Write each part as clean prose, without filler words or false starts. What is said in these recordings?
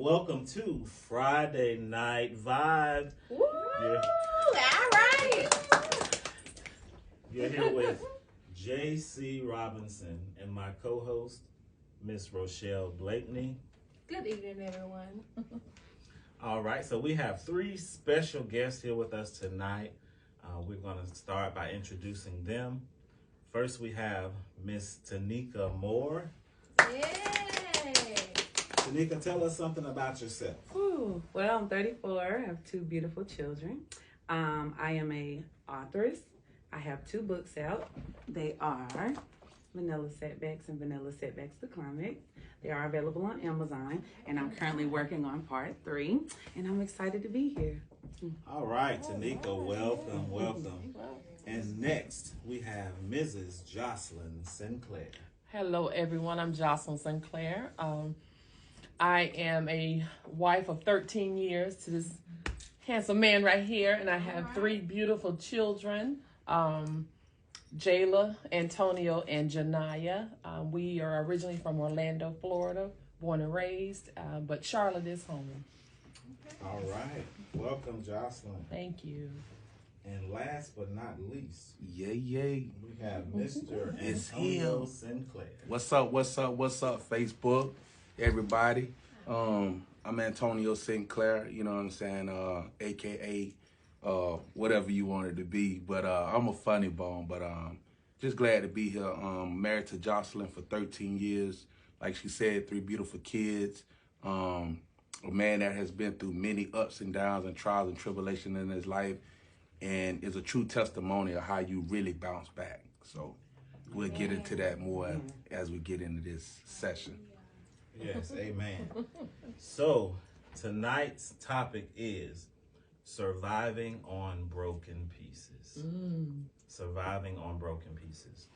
welcome to Friday Night Vibe. Woo! You're, All right. you're here with J.C. Robinson and my co-host, Miss Rochelle Blakeney. Good evening, everyone. All right, so we have three special guests here with us tonight. We're going to start by introducing them. First, we have Miss Tanika Moore. Yay! Tanika, tell us something about yourself. Ooh, well, I'm 34. I have two beautiful children. I am a authoress. I have two books out. They are Vanilla Setbacks and Vanilla Setbacks the Climax. They are available on Amazon, and I'm currently working on part 3, and I'm excited to be here. All right, Tanika, welcome. And next, we have Mrs. Jocelyn Sinclair. Hello, everyone. I'm Jocelyn Sinclair. I am a wife of 13 years to this handsome man right here, and I have 3 beautiful children, Jayla, Antonio, and Janaya. We are originally from Orlando, Florida, born and raised, but Charlotte is home. All right, welcome, Jocelyn. Thank you. And last but not least, Yay. we have Mr. It's Antonio him. Sinclair. What's up, Facebook, everybody? I'm Antonio Sinclair, you know what I'm saying, AKA whatever you wanted to be. But I'm a funny bone, but just glad to be here. Married to Jocelyn for 13 years. Like she said, 3 beautiful kids. A man that has been through many ups and downs and trials and tribulation in his life, and is a true testimony of how you really bounce back. So we'll get into that more as we get into this session. Yes, amen. So tonight's topic is surviving on broken pieces. Surviving on broken pieces.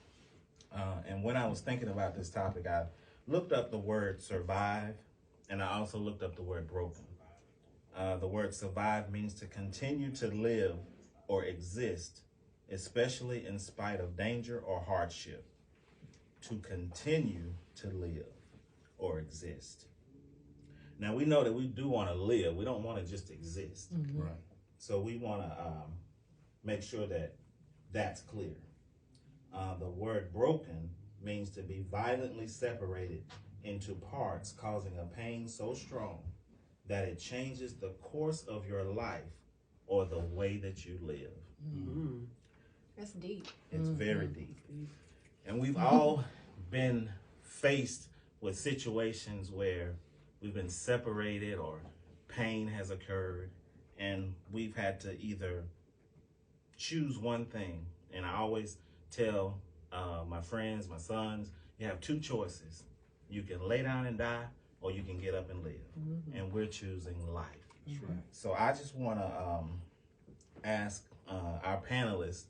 And when I was thinking about this topic, I looked up the word survive, and I also looked up the word broken. The word survive means to continue to live or exist, especially in spite of danger or hardship. To continue to live or exist. Now, we know that we do want to live. We don't want to just exist. Right. So we want to make sure that that's clear. The word broken means to be violently separated into parts, causing a pain so strong that it changes the course of your life or the way that you live. That's deep. It's very deep. And we've all been faced with situations where we've been separated or pain has occurred, and we've had to either choose one thing. And I always tell my friends, my sons, you have 2 choices. You can lay down and die, or you can get up and live. And we're choosing life. That's right. So I just want to ask our panelists,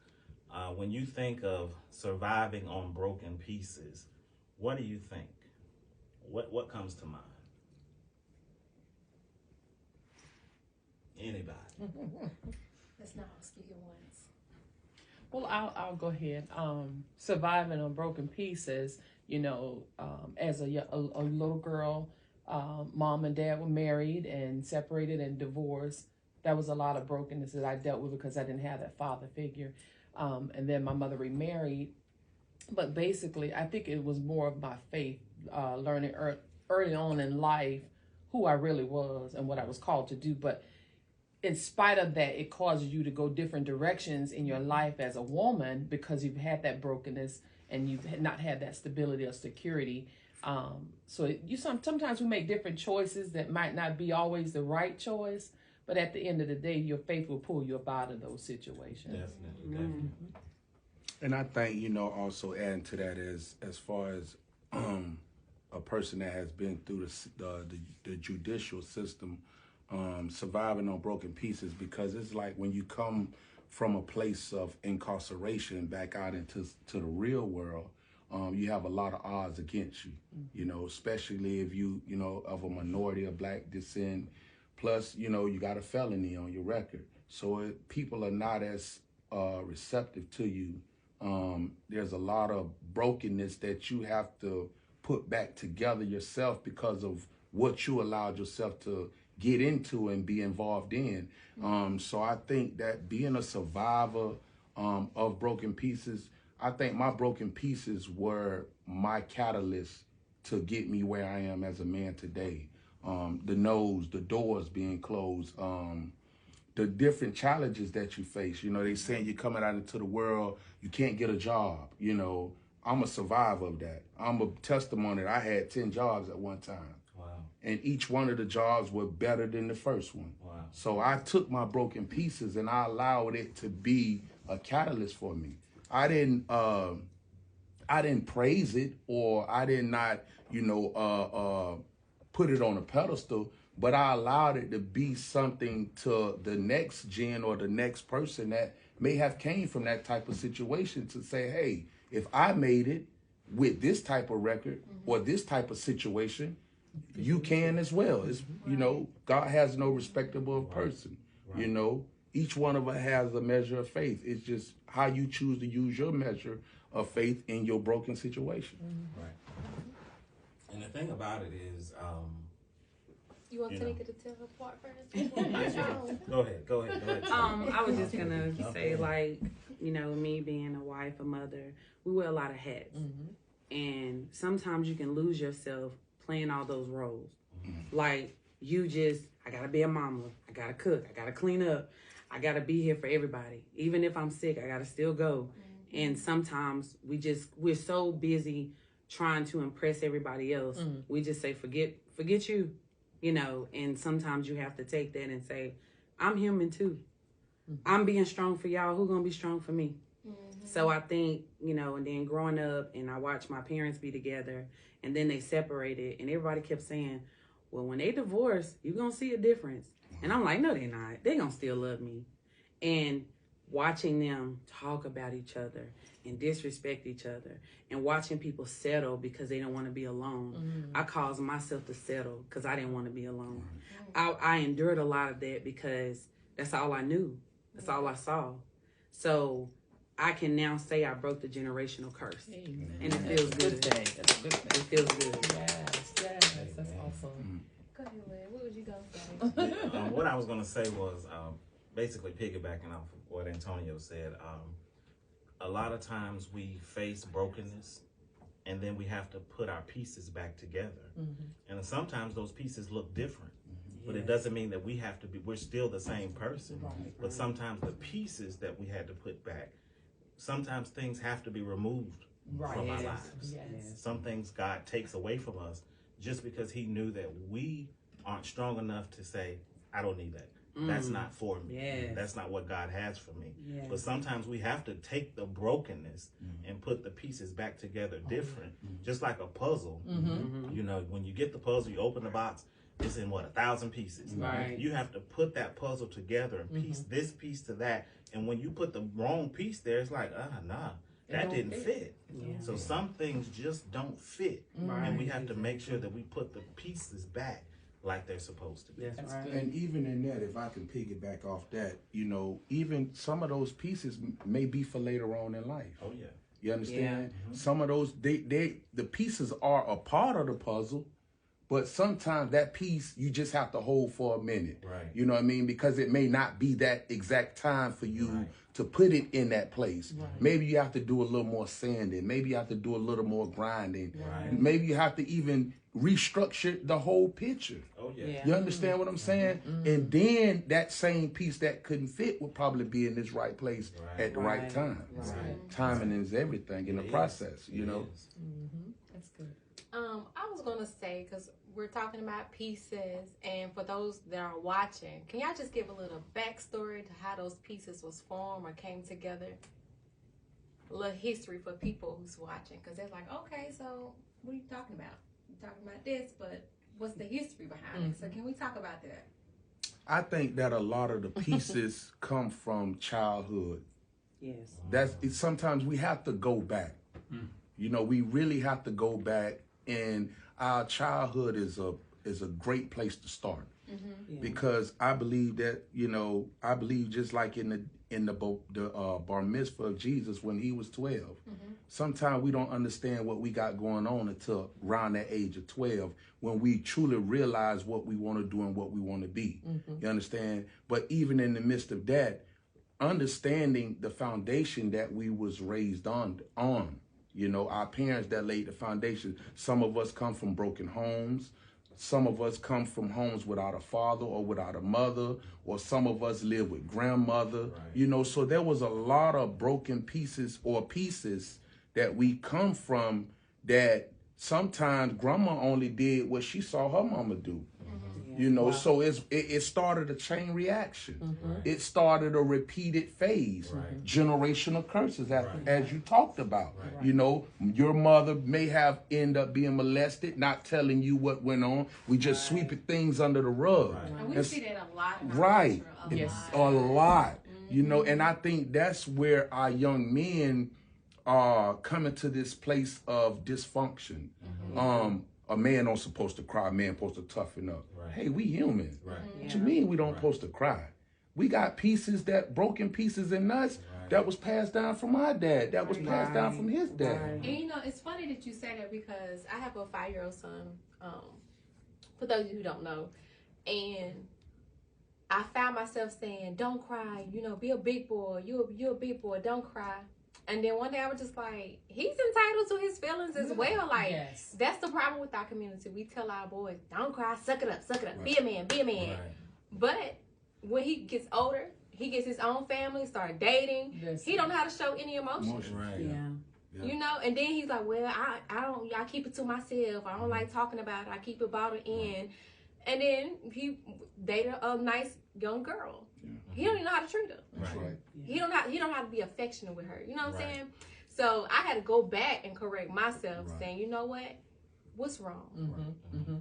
when you think of surviving on broken pieces, what do you think? What comes to mind? Anybody? Let's not speak at once. Well, I'll go ahead. Surviving on broken pieces, you know, as a little girl, mom and dad were married and separated and divorced. That was a lot of brokenness that I dealt with because I didn't have that father figure. And then my mother remarried. But basically, I think it was more of my faith, learning early on in life who I really was and what I was called to do. But in spite of that, it causes you to go different directions in your life as a woman because you've had that brokenness and you've not had that stability or security. So sometimes we make different choices that might not be always the right choice, but at the end of the day, your faith will pull you up out of those situations. Definitely. And I think, you know, also adding to that is as far as a person that has been through the judicial system, surviving on broken pieces, because it's like when you come from a place of incarceration back out into the real world, you have a lot of odds against you, you know, especially if you know, of a minority of Black descent. Plus, you know, you got a felony on your record. So people are not as receptive to you. There's a lot of brokenness that you have to put back together yourself because of what you allowed yourself to get into and be involved in. So I think that being a survivor of broken pieces, I think my broken pieces were my catalyst to get me where I am as a man today. The doors being closed, the different challenges that you face. They saying you're coming out into the world, you can't get a job. I'm a survivor of that. I'm a testimony that I had 10 jobs at one time. Wow. And each one of the jobs were better than the first one. Wow. So I took my broken pieces and I allowed it to be a catalyst for me. I didn't praise it, or I did not, put it on a pedestal, but I allowed it to be something to the next gen or the next person that may have came from that type of situation to say, hey, if I made it with this type of record or this type of situation, you can as well. It's, God has no respectable person. Right. Each one of us has a measure of faith. It's just how you choose to use your measure of faith in your broken situation. Right. And the thing about it is, You want You Tanika to tell her part first? go ahead. I was just gonna say, like, me being a wife, a mother, we wear a lot of hats. And sometimes you can lose yourself playing all those roles. Like, I gotta be a mama, I gotta cook, I gotta clean up, I gotta be here for everybody. Even if I'm sick, I gotta still go. And sometimes we're so busy trying to impress everybody else, we just say, forget you. And sometimes you have to take that and say, I'm human too. I'm being strong for y'all. Who gonna be strong for me? So I think, and then growing up and I watched my parents be together and then they separated and everybody kept saying, well, when they divorce, you're gonna see a difference. And I'm like, no, they're not. They gonna still love me. And watching them talk about each other and disrespect each other and watching people settle because they don't want to be alone. I caused myself to settle because I didn't want to be alone. I endured a lot of that because that's all I knew. That's all I saw. So I can now say I broke the generational curse. Amen. And it feels good. That's a good thing. It feels good. Yes, that's awesome. Go ahead, Lynn. What was you gonna say? What I was going to say was basically piggybacking off of what Antonio said. A lot of times we face brokenness and then we have to put our pieces back together. And sometimes those pieces look different. But it doesn't mean that we're still the same person. But sometimes the pieces that we had to put back, sometimes things have to be removed from our lives. Yes. Some things God takes away from us just because he knew that we aren't strong enough to say, I don't need that. That's not for me. Yes. That's not what God has for me. Yes. But sometimes we have to take the brokenness and put the pieces back together different, just like a puzzle. When you get the puzzle, you open the box, it's in 1,000 pieces. Right. You have to put that puzzle together and piece this piece to that. And when you put the wrong piece there, it's like, that didn't fit. Yeah. So some things just don't fit. Right. And we have to make sure that we put the pieces back like they're supposed to be. That's right. And even in that, if I can piggyback off that, even some of those pieces may be for later on in life. Oh yeah. You understand? Some of those, the pieces are a part of the puzzle, but sometimes that piece you just have to hold for a minute. Right. You know what I mean? Because it may not be that exact time for you to put it in that place. Right. Maybe you have to do a little more sanding. Maybe you have to do a little more grinding. Right. Maybe you have to even restructure the whole picture. Oh yeah. Yeah. You understand what I'm saying? And then that same piece that couldn't fit would probably be in this right place at the right time. Right. Timing is everything in the process, It is. That's good. I was gonna say, because we're talking about pieces, and for those that are watching, can y'all just give a little backstory to how those pieces was formed or came together? A little history for people who's watching, because they're like, okay, so what are you talking about? You're talking about this, but what's the history behind it? So can we talk about that? I think that a lot of the pieces come from childhood. Yes. Sometimes we have to go back. We really have to go back, and our childhood is a great place to start. Yeah. Because I believe that, just like in the bar mitzvah of Jesus when he was 12, sometimes we don't understand what we got going on until around that age of 12, when we truly realize what we want to do and what we want to be. You understand? But even in the midst of that, understanding the foundation that we was raised on, you know, our parents that laid the foundation. Some of us come from broken homes. Some of us come from homes without a father or without a mother, or some of us live with grandmother, you know, so there was a lot of broken pieces that we come from, that sometimes grandma only did what she saw her mama do. You know, so it started a chain reaction. It started a repeated phase, generational curses, as you talked about. You know, your mother may have ended up being molested, not telling you what went on. We just sweeping things under the rug. And we see that a lot in our Right. culture, Yes. A lot. You know, and I think that's where our young men are coming to this place of dysfunction. A man don't supposed to cry, a man supposed to toughen up. Hey, we human. What you mean we don't supposed to cry? We got pieces, that broken pieces in us that was passed down from our dad, that was passed down from his dad. And you know, it's funny that you say that, because I have a 5-year-old son, for those of you who don't know, and I found myself saying, don't cry, you know, be a big boy, you're a big boy, don't cry. And then one day I was just like, he's entitled to his feelings as well. Like, that's the problem with our community. We tell our boys, don't cry, suck it up, be a man, be a man. But when he gets older, he gets his own family, start dating, he don't know how to show any emotion. You know, and then he's like, well, I keep it to myself. I don't like talking about it. I keep it bottled in. And then he dated a nice young girl. He don't even know how to treat her. He don't know how to be affectionate with her. You know what I'm saying? So I had to go back and correct myself, saying, you know what? What's wrong?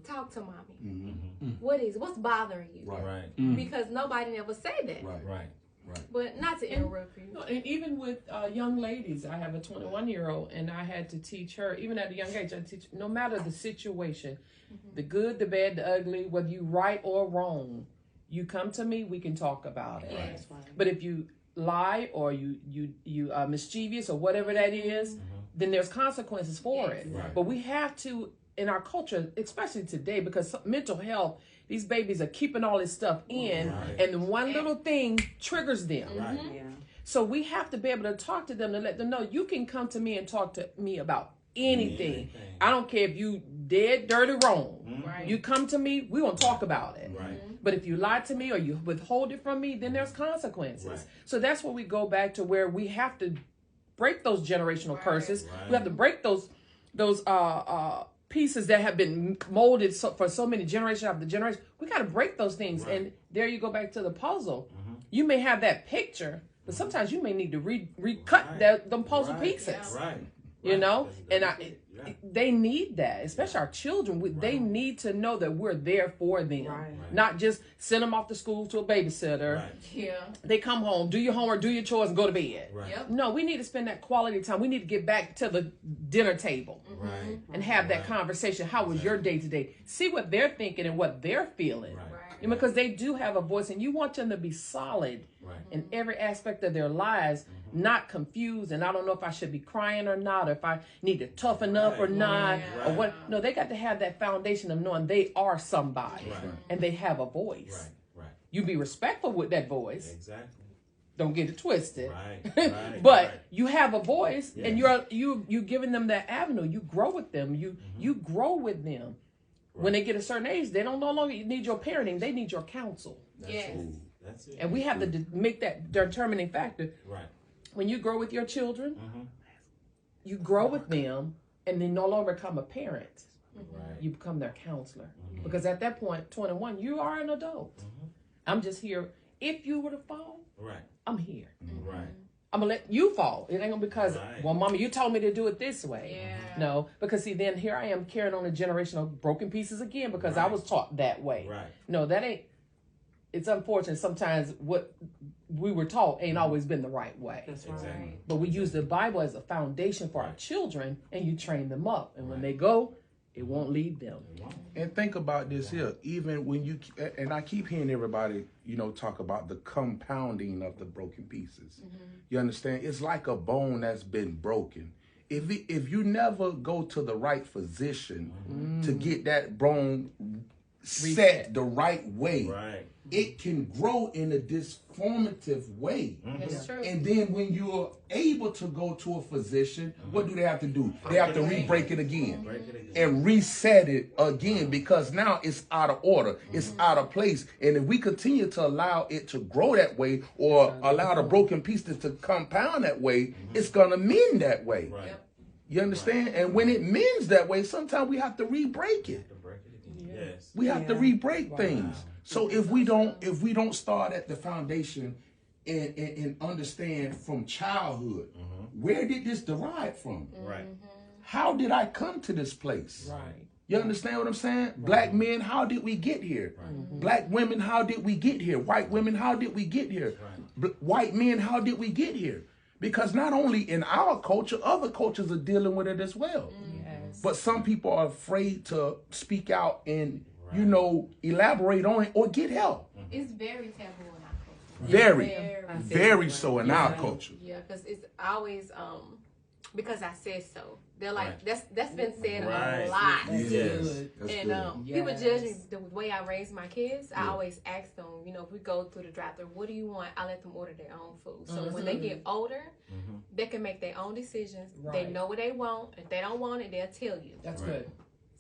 Talk to mommy. What's bothering you? Because nobody ever say that. But not to interrupt you. And even with young ladies, I have a 21-year-old, and I had to teach her, even at a young age, I teach, no matter the situation, the good, the bad, the ugly, whether you right or wrong, you come to me, we can talk about it. But if you lie or you mischievous or whatever that is, then there's consequences for it. But we have to, in our culture, especially today, because mental health, these babies are keeping all this stuff in, and one little thing triggers them. So we have to be able to talk to them and let them know, you can come to me and talk to me about anything. I don't care if you dead, dirty, wrong. You come to me, we gonna talk about it. But if you lie to me or you withhold it from me, then there's consequences. So that's where we go back to where we have to break those generational curses. We have to break those pieces that have been molded for so many generations after generation. We got to break those things. And there you go back to the puzzle. You may have that picture, but sometimes you may need to recut them puzzle pieces. You know, and they need that, especially our children. They need to know that we're there for them, not just send them off to school to a babysitter. They come home, do your homework, do your chores, and go to bed. No, we need to spend that quality time. We need to get back to the dinner table and have that conversation. How was your day today? See what they're thinking and what they're feeling. Because they do have a voice, and you want them to be solid in every aspect of their lives, not confused. And I don't know if I should be crying or not, or if I need to toughen up or not, or what. No, they got to have that foundation of knowing they are somebody and they have a voice. You be respectful with that voice. Don't get it twisted. But you have a voice, and you're giving them that avenue. You grow with them. You grow with them. When they get a certain age, they don't no longer need your parenting. They need your counsel. That's it. And we have to make that determining factor. When you grow with your children, you grow with them, and they no longer become a parent. You become their counselor. Because at that point, 21, you are an adult. I'm just here. If you were to fall, I'm here. I'm going to let you fall. It ain't going to be because, well, mama, you told me to do it this way. No, because see, then here I am carrying on a generation of broken pieces again because I was taught that way. No, that ain't, it's unfortunate. Sometimes what we were taught ain't always been the right way. That's right. But we use the Bible as a foundation for our children, and you train them up. And when they go, it won't leave them. And think about this here, even when you, and I keep hearing everybody, talk about the compounding of the broken pieces. You understand? It's like a bone that's been broken. if you never go to the right physician to get that bone set the right way, Right. it can grow in a disformative way. That's true. And then when you're able to go to a physician, what do they have to do? They have to re-break it again Break it again. and reset it again, because now it's out of order, it's out of place. And if we continue to allow it to grow that way, or allow the broken pieces to compound that way, it's gonna mend that way. Right. You understand? And when it mends that way, sometimes we have to re-break it. To break it again. Yes. We have to re-break things. So if we don't start at the foundation and understand from childhood, where did this derive from? Right. How did I come to this place? Right. You understand what I'm saying? Black men, how did we get here? Black women, how did we get here? White women, how did we get here? White men, how did we get here? Because not only in our culture, other cultures are dealing with it as well. Yes. But some people are afraid to speak out and, elaborate on it or get help. It's very taboo in our culture. Very so in our culture. Yeah, because it's always because I said so. They're like Right. that's been said Right. a lot. That's Yes. good. That's And good. people judge me Yes. the way I raise my kids. I always ask them, if we go through the drive-thru, what do you want? I let them order their own food. So when they get older, they can make their own decisions. They Right. know what they want. If they don't want it, they'll tell you. That's Right. good.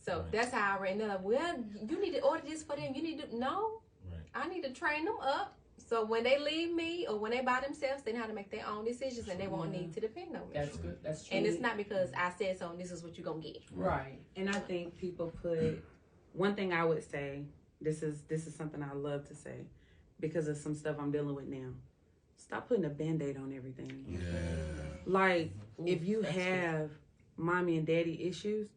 So Right. that's how I ran. They're like, well, you need to order this for them. You need to no. Right. I need to train them up. So when they leave me or when they by themselves, they know how to make their own decisions and they won't need to depend on me. That's good. That's true. And it's not because I said so and this is what you're gonna get. right. And I think people put one thing I would say, this is something I love to say because of some stuff I'm dealing with now. Stop putting a band-aid on everything. Yeah. Like if you that's good. have mommy and daddy issues,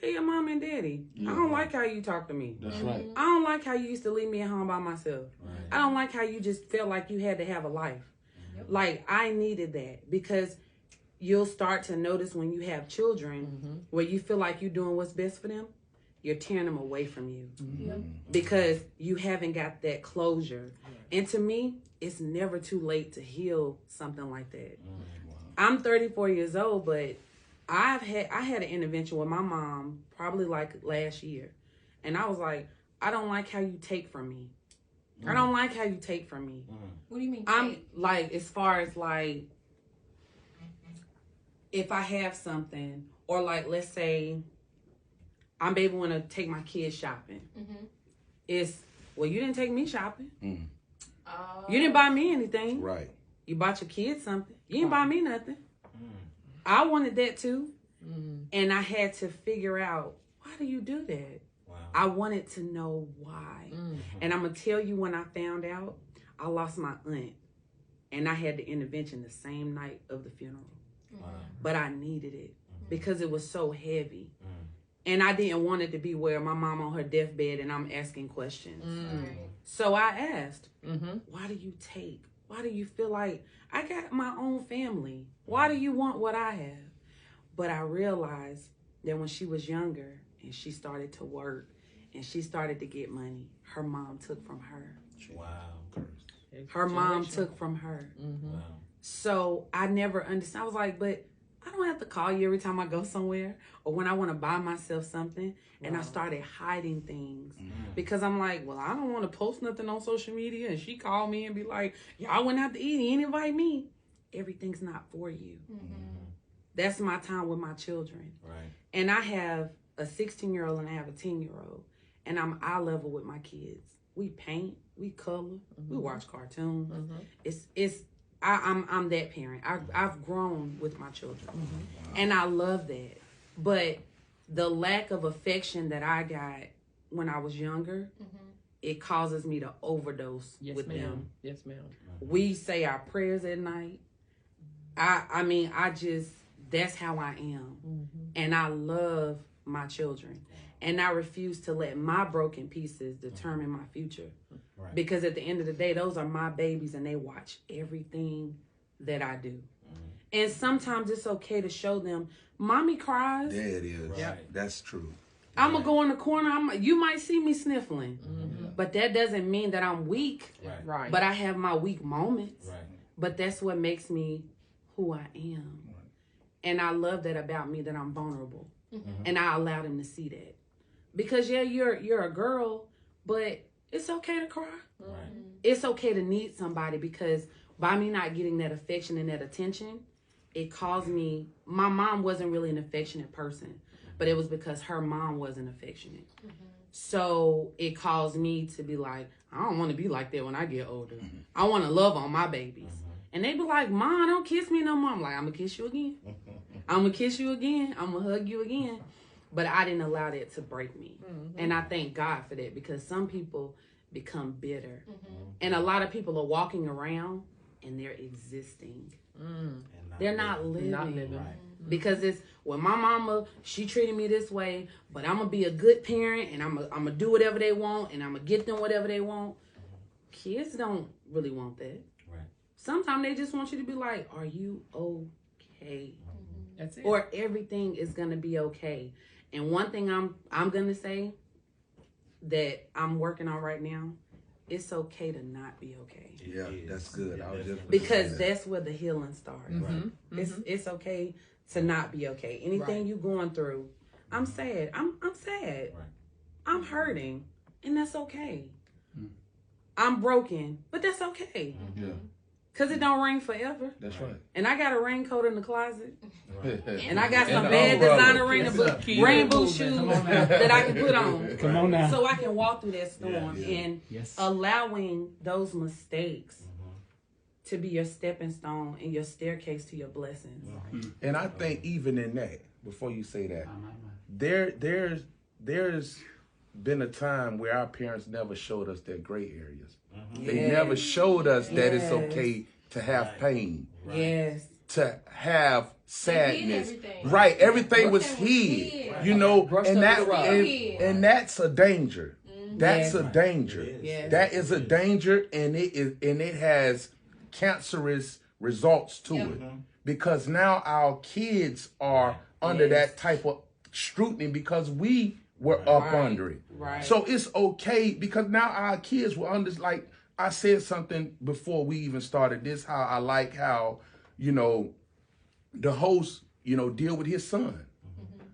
tell your mom and daddy. I don't like how you talk to me. That's right. I don't like how you used to leave me at home by myself. Right. I don't like how you just felt like you had to have a life. Like I needed that because you'll start to notice when you have children where you feel like you're doing what's best for them, you're tearing them away from you because you haven't got that closure. And to me, it's never too late to heal something like that. I'm 34 years old, but I had an intervention with my mom probably like last year. And I was like, I don't like how you take from me. I don't like how you take from me. What do you mean? I'm like, as far as like, if I have something, or like, let's say, I'm maybe want to take my kids shopping. It's, well, you didn't take me shopping. You didn't buy me anything. Right. You bought your kids something. You didn't buy me nothing. I wanted that too. And I had to figure out, why do you do that? Wow. I wanted to know why. And I'm going to tell you, when I found out, I lost my aunt. And I had the intervention the same night of the funeral. Wow. But I needed it because it was so heavy. And I didn't want it to be where my mom on her deathbed and I'm asking questions. So I asked, why do you take? Why do you feel like I got my own family? Why do you want what I have? But I realized that when she was younger and she started to work and she started to get money, her mom took from her. Wow. Her mom took from her. Wow. So I never understood. I was like, but I don't have to call you every time I go somewhere or when I want to buy myself something. And I started hiding things because I'm like, well, I don't want to post nothing on social media. And she called me and be like, y'all went out to eat. He didn't invite me. Everything's not for you. That's my time with my children. Right. And I have a 16-year-old and I have a 10-year-old. And I'm eye level with my kids. We paint, we color, we watch cartoons. I'm that parent. I've grown with my children. And I love that. But the lack of affection that I got when I was younger, it causes me to overdose with them. Yes, ma'am. We say our prayers at night. I mean, that's how I am. And I love my children. And I refuse to let my broken pieces determine my future. Right. Because at the end of the day, those are my babies and they watch everything that I do. And sometimes it's okay to show them, mommy cries. There it is. Right. That's true. I'm going to go in the corner. You might see me sniffling. But that doesn't mean that I'm weak. Right. Right. But I have my weak moments. Right. But that's what makes me who I am. And I love that about me, that I'm vulnerable. Mm-hmm. And I allow them to see that. Because yeah, you're a girl, but it's okay to cry. Right. It's okay to need somebody, because by me not getting that affection and that attention, it caused me, my mom wasn't really an affectionate person, but it was because her mom wasn't affectionate. So it caused me to be like, I don't want to be like that when I get older. I want to love on my babies. And they be like, Mom, don't kiss me no more. I'm like, I'm going to kiss you again. I'm going to kiss you again. I'm going to hug you again. But I didn't allow that to break me. And I thank God for that, because some people become bitter. And a lot of people are walking around and they're existing. They're not living. Right. Because it's, well, my mama, she treated me this way, but I'm going to be a good parent, and I'm going to do whatever they want, and I'm going to get them whatever they want. Kids don't really want that. Right. Sometimes they just want you to be like, are you okay? That's it. Or everything is going to be okay. And one thing I'm going to say that I'm working on right now, it's okay to not be okay. Yeah, that's good. I was just Because that's where the healing starts. Mhm. It's okay to not be okay. Anything Right. you going through, I'm sad. I'm sad. Right. I'm hurting, and that's okay. I'm broken, but that's okay. Yeah, Cause it don't rain forever. that's right. And I got a raincoat in the closet, Right. and I got some And bad umbrella. designer Yes, sir. Keep it rainbow moving. shoes Come on now. that I can put on, Come on now. so I can walk through that storm. Yeah. And Yes. allowing those mistakes to be your stepping stone and your staircase to your blessings. And I think even in that, before you say that, there's been a time where our parents never showed us their gray areas. They Yes. never showed us that it's Yes. okay to have pain, Yes. to have sadness. everything. Right, everything was Everything was hid. hid. You know, Brushed and under that the rug. and that's a danger. That's Yes. a danger. It is. Yes. That is a danger, and it has cancerous results to it, because now our kids are under that type of scrutiny because we were up Right. under it. Right. So it's okay because now our kids will under, like I said something before we even started this, how I like how, you know, the host, you know, deal with his son.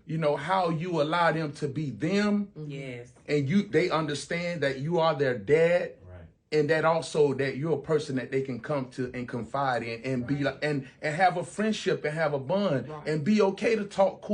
You know, how you allow them to be them, Yes. and they understand that you are their dad, Right. and that also that you're a person that they can come to and confide in and be like and have a friendship and have a bond and be okay to talk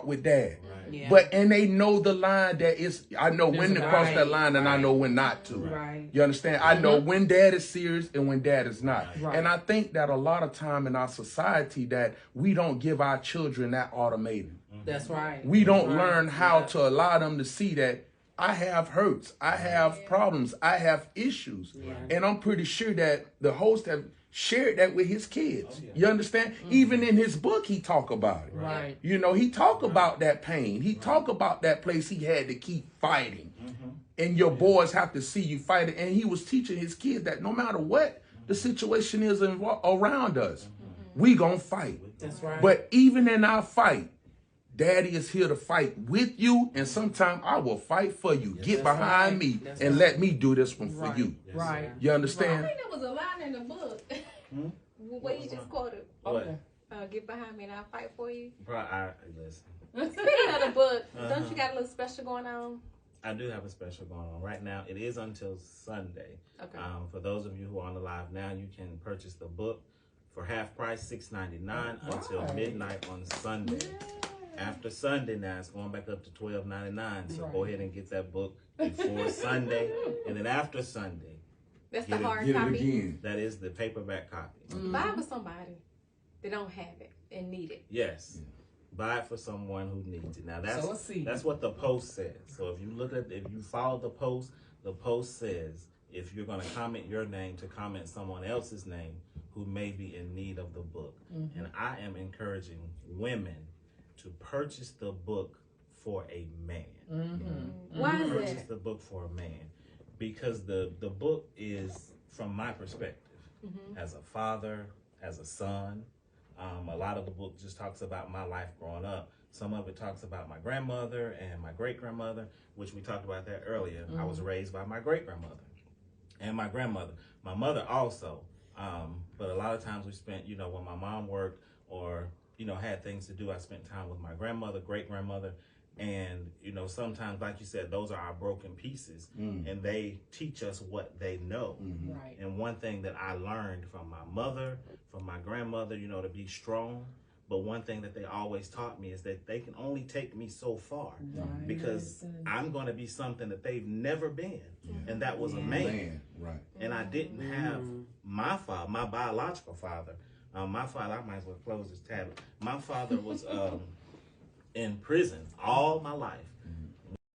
with dad. Yeah. But and they know the line that is, I know when to cross that Right, line and I know when not to. Right. You understand? I know when dad is serious and when dad is not. Right. And I think that a lot of time in our society that we don't give our children that ultimatum. That's right. We don't That's right. learn how to allow them to see that I have hurts, I have problems, I have issues. And I'm pretty sure that the host have shared that with his kids. You understand? Even in his book, he talk about it. Right. You know, he talk about that pain. He talk about that place he had to keep fighting. And your boys have to see you fight it. And he was teaching his kids that no matter what the situation is around us, we gonna fight. That's right. But even in our fight, Daddy is here to fight with you, and sometimes I will fight for you. Get behind me That's and let me do this one for Right. you. Right. You I understand? think there was a line in the book. What you just quoted. What? Get behind me and I'll fight for you. Bro, listen. Speaking of the book, don't you got a little special going on? I do have a special going on right now. It is until Sunday. Okay. For those of you who are on the live now, you can purchase the book for half price, $6.99 until Right. midnight on Sunday. After Sunday now, it's going back up to $12.99. So go ahead and get that book before Sunday, and then after Sunday, That's Get the it- hard Get it copy. again. that is the paperback copy. Buy it for somebody that don't have it and need it. Yes. Buy it for someone who needs it. Now Sow a seed. that's what the post says. So if you follow the post says if you're going to comment your name, to comment someone else's name who may be in need of the book. And I am encouraging women to purchase the book for a man. Why is Purchase that? the book for a man because the book is, from my perspective, as a father, as a son. A lot of the book just talks about my life growing up. Some of it talks about my grandmother and my great-grandmother, which we talked about that earlier. I was raised by my great-grandmother and my grandmother. My mother also. But a lot of times we spent, when my mom worked or had things to do. I spent time with my grandmother, great grandmother, and sometimes, like you said, those are our broken pieces, and they teach us what they know. Right. And one thing that I learned from my mother, from my grandmother, to be strong. But one thing that they always taught me is that they can only take me so far, Right. because I'm going to be something that they've never been, and that was a man. Right. And I didn't have my father, my biological father. My father, I might as well close this tab. My father was in prison all my life.